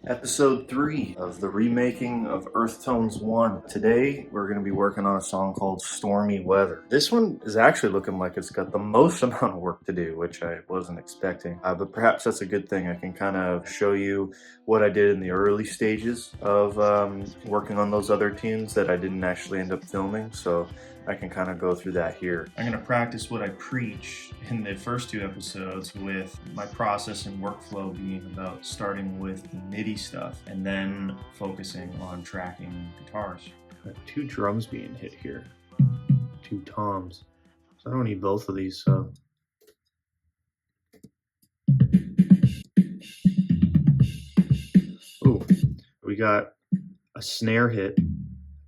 Episode 3 of the remaking of Earthtones 1. Today, we're going to be working on a song called Stormy Weather. This one is actually looking like it's got the most amount of work to do, which I wasn't expecting. But perhaps that's a good thing. I can kind of show you what I did in the early stages of working on those other tunes that I didn't actually end up filming. So I can kind of go through that here. I'm going to practice what I preach in the first 2 episodes with my process and workflow being about starting with the MIDI stuff and then focusing on tracking guitars. Got 2 drums being hit here, 2 toms. So I don't need both of these, so. Ooh, we got a snare hit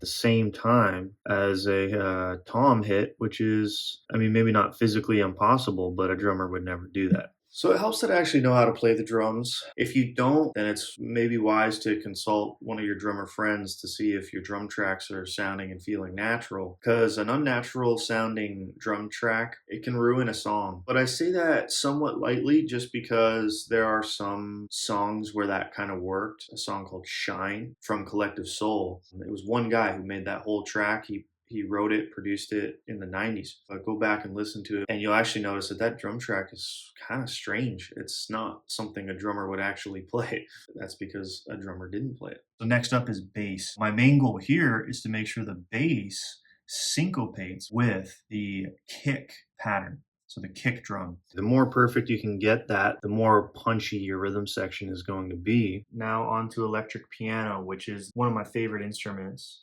the same time as a tom hit, which is, I mean, maybe not physically impossible, but a drummer would never do that. So it helps to actually know how to play the drums. If you don't, then it's maybe wise to consult one of your drummer friends to see if your drum tracks are sounding and feeling natural, because an unnatural sounding drum track, it can ruin a song. But I say that somewhat lightly just because there are some songs where that kind of worked. A song called Shine from Collective Soul. It was one guy who made that whole track. He wrote it, produced it in the 90s. But go back and listen to it, and you'll actually notice that that drum track is kind of strange. It's not something a drummer would actually play. That's because a drummer didn't play it. So next up is bass. My main goal here is to make sure the bass syncopates with the kick pattern. So the kick drum. The more perfect you can get that, the more punchy your rhythm section is going to be. Now onto electric piano, which is one of my favorite instruments.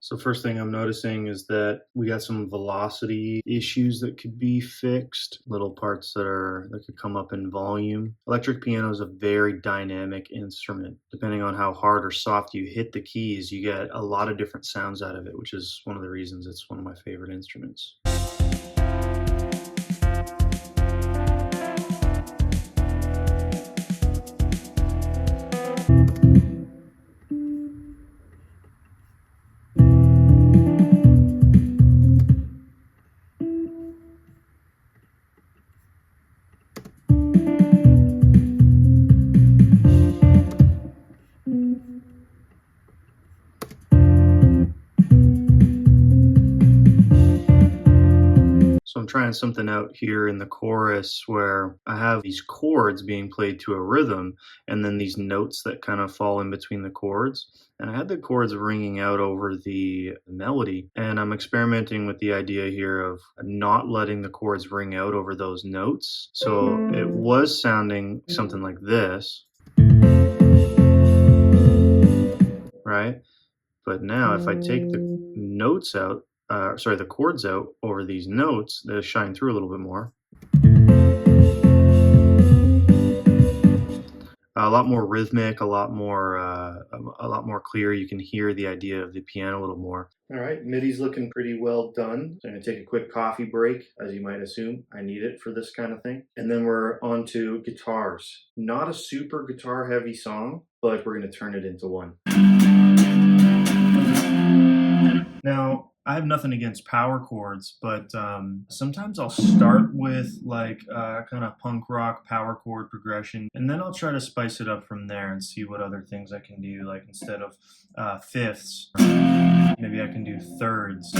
So first thing I'm noticing is that we got some velocity issues that could be fixed, little parts that could come up in volume. Electric piano is a very dynamic instrument. Depending on how hard or soft you hit the keys, you get a lot of different sounds out of it, which is one of the reasons it's one of my favorite instruments. So I'm trying something out here in the chorus where I have these chords being played to a rhythm and then these notes that kind of fall in between the chords. And I had the chords ringing out over the melody, and I'm experimenting with the idea here of not letting the chords ring out over those notes. So it was sounding something like this, right? But now if I take the notes out, the chords out over these notes, they shine through a little bit more. A lot more rhythmic, a lot more clear. You can hear the idea of the piano a little more. All right, MIDI's looking pretty well done. So I'm gonna take a quick coffee break, as you might assume. I need it for this kind of thing. And then we're on to guitars. Not a super guitar heavy song, but we're gonna turn it into one. Now, I have nothing against power chords, but sometimes I'll start with like kind of punk rock power chord progression, and then I'll try to spice it up from there and see what other things I can do. Like instead of fifths, maybe I can do thirds.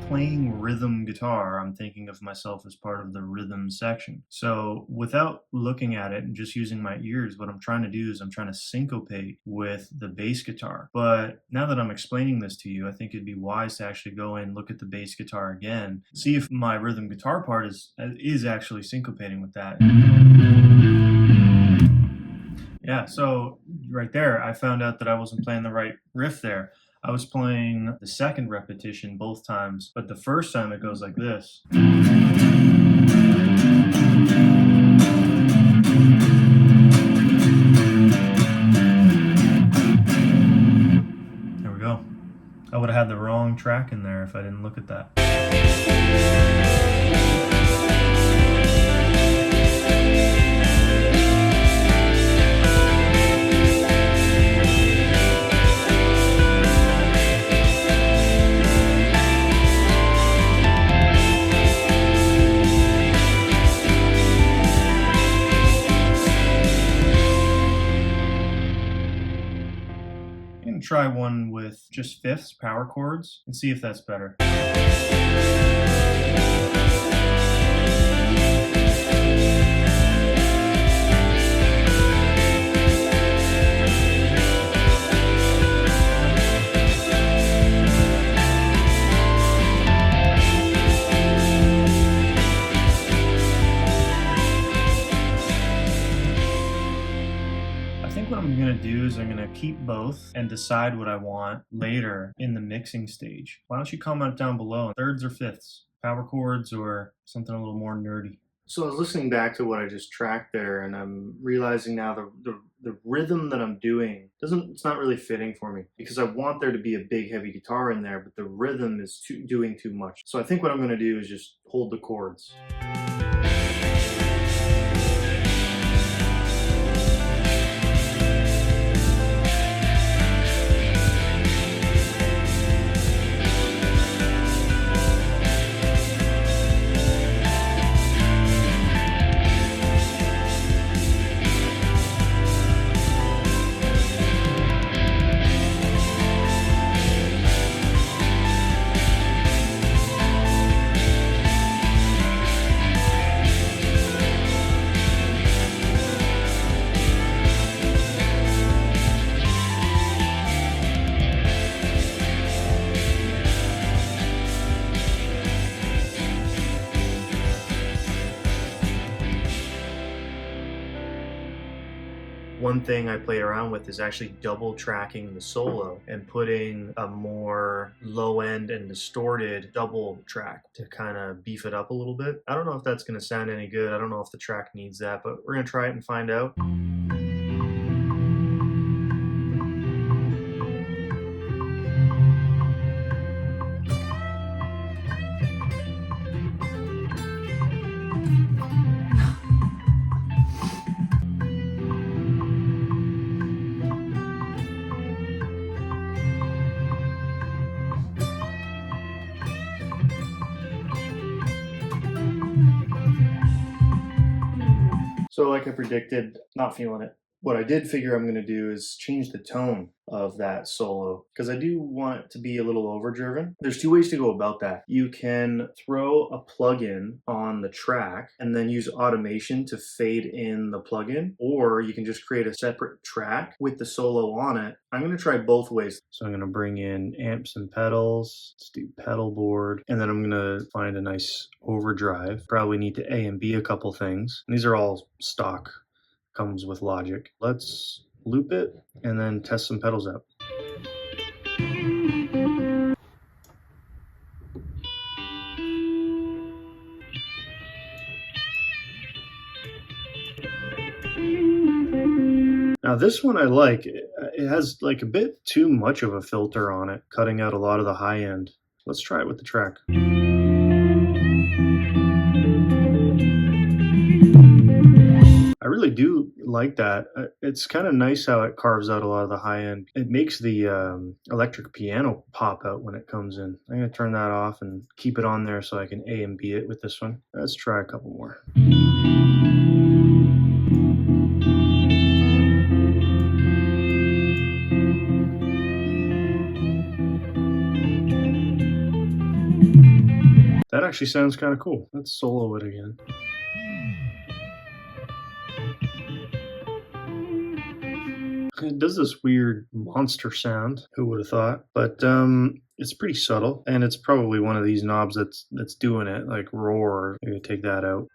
Playing rhythm guitar, I'm thinking of myself as part of the rhythm section. So without looking at it and just using my ears, what I'm trying to do is I'm trying to syncopate with the bass guitar. But now that I'm explaining this to you, I think it'd be wise to actually go in and look at the bass guitar again, see if my rhythm guitar part is actually syncopating with that. Yeah, so right there, I found out that I wasn't playing the right riff there. I was playing the second repetition both times, but the first time it goes like this. There we go. I would have had the wrong track in there if I didn't look at that. try one with just fifths, power chords, and see if that's better. What I'm going to do is I'm going to keep both and decide what I want later in the mixing stage. Why don't you comment down below, thirds or fifths, power chords or something a little more nerdy. So I was listening back to what I just tracked there, and I'm realizing now the rhythm that I'm doing it's not really fitting for me, because I want there to be a big heavy guitar in there, but the rhythm is doing too much. So I think what I'm going to do is just hold the chords. One thing I played around with is actually double tracking the solo and putting a more low end and distorted double track to kind of beef it up a little bit. I don't know if that's going to sound any good. I don't know if the track needs that, but we're going to try it and find out. So like I predicted, not feeling it. What I did figure I'm going to do is change the tone of that solo, because I do want it to be a little overdriven. There's two ways to go about that. You can throw a plugin on the track and then use automation to fade in the plugin, or you can just create a separate track with the solo on it. I'm going to try both ways. So I'm going to bring in amps and pedals. Let's do pedal board, and then I'm going to find a nice overdrive. Probably need to A and B a couple things. And these are all stock. Comes with Logic. Let's loop it and then test some pedals out. Now this one I like. It has like a bit too much of a filter on it, cutting out a lot of the high end. Let's try it with the track. I really do like that. It's kind of nice how it carves out a lot of the high end. It makes the electric piano pop out when it comes in. I'm going to turn that off and keep it on there so I can A and B it with this one. Let's try a couple more. That actually sounds kind of cool. Let's solo it again. It does this weird monster sound. Who would have thought? But it's pretty subtle, and it's probably one of these knobs that's doing it, like roar. Maybe take that out.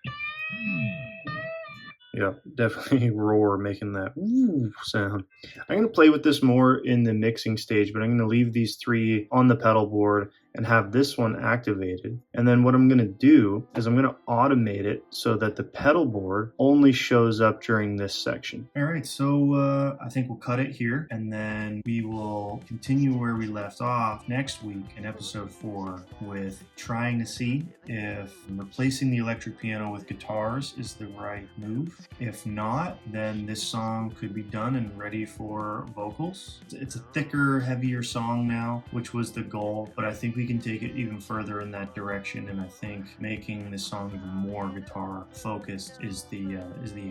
Yeah, definitely roar, making that woo sound. I'm going to play with this more in the mixing stage, but I'm going to leave these three on the pedal board and have this one activated. And then what I'm going to do is I'm going to automate it so that the pedal board only shows up during this section. All right, so I think we'll cut it here, and then we will continue where we left off next week in episode 4 with trying to see if replacing the electric piano with guitars is the right move. If not, then this song could be done and ready for vocals. It's a thicker, heavier song now, which was the goal, but I think we we can take it even further in that direction. And I think making this song even more guitar focused is the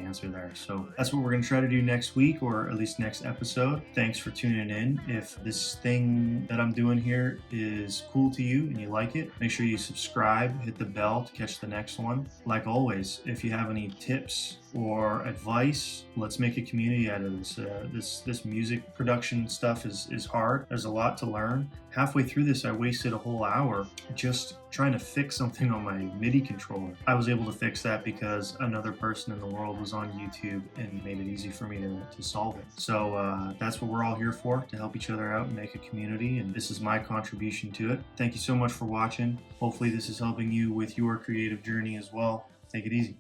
answer there. So that's what we're going to try to do next week, or at least next episode. Thanks for tuning in. If this thing that I'm doing here is cool to you and you like it, make sure you subscribe, hit the bell to catch the next one. Like always, if you have any tips or advice, let's make a community out of this. This music production stuff is hard. There's a lot to learn. Halfway through this, I wasted a whole hour just trying to fix something on my MIDI controller. I was able to fix that because another person in the world was on YouTube and made it easy for me to solve it. So that's what we're all here for, to help each other out and make a community, and this is my contribution to it. Thank you so much for watching. Hopefully this is helping you with your creative journey as well. Take it easy.